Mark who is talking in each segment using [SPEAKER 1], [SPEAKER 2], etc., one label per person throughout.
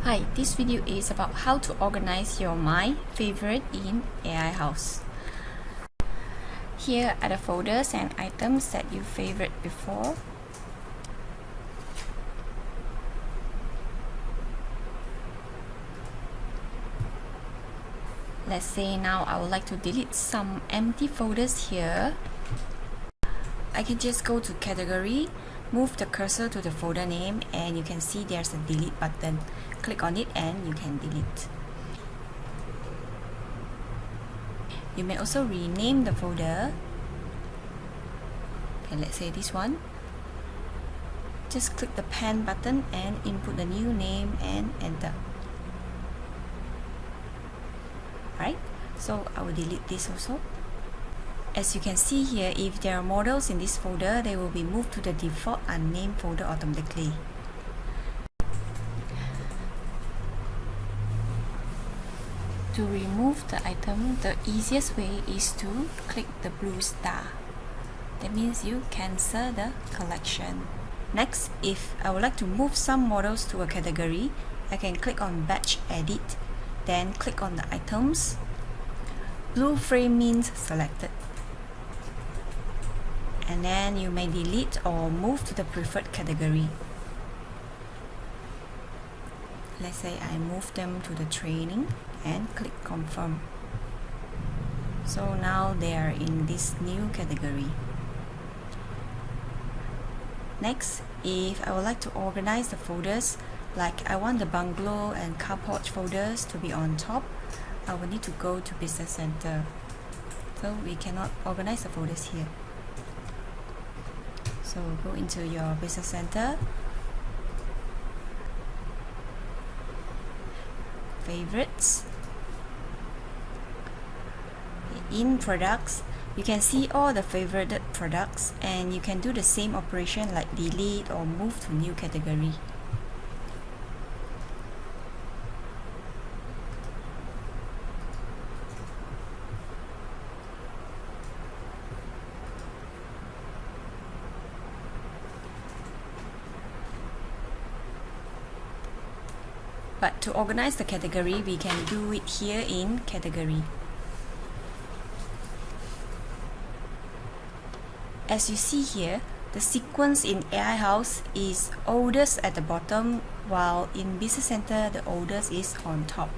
[SPEAKER 1] Hi, this video is about how to organize your My Favorite in AiHouse. Here are the folders and items that you favorite before. Let's say now I would like to delete some empty folders here. I can just go to category, move the cursor to the folder name, and you can see there's a delete button. Click on it and you can delete. You may also rename the folder. Okay, let's say this one. Just click the pen button and input the new name and enter. Right, so I will delete this also. As you can see here, if there are models in this folder, they will be moved to the default unnamed folder automatically. To remove the item, the easiest way is to click the blue star. That means you cancel the collection. Next, if I would like to move some models to a category, I can click on Batch Edit, then click on the items. Blue frame means selected. And then you may delete or move to the preferred category. Let's say I move them to the training and click confirm. So now they are in this new category. Next, if I would like to organize the folders, like I want the bungalow and car porch folders to be on top, I will need to go to Business Center. So we cannot organize the folders here. So go into your Business Center, favorites. In products, you can see all the favorited products, and you can do the same operation like delete or move to new category. But to organize the category, we can do it here in category. As you see here, the sequence in AiHouse is oldest at the bottom, while in Business Center, the oldest is on top.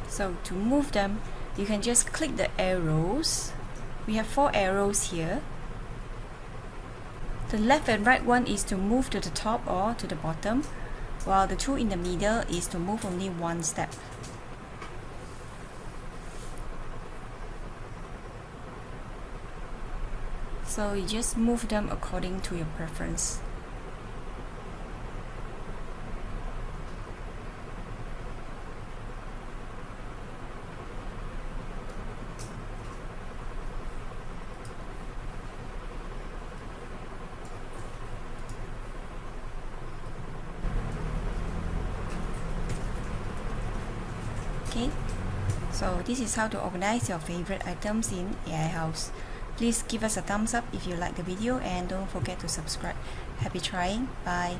[SPEAKER 1] So to move them, you can just click the arrows. We have 4 arrows here. The left and right one is to move to the top or to the bottom, while the 2 in the middle is to move only 1 step. So you just move them according to your preference. Okay, so this is how to organize your favorite items in AiHouse. Please give us a thumbs up if you like the video and don't forget to subscribe. Happy trying. Bye.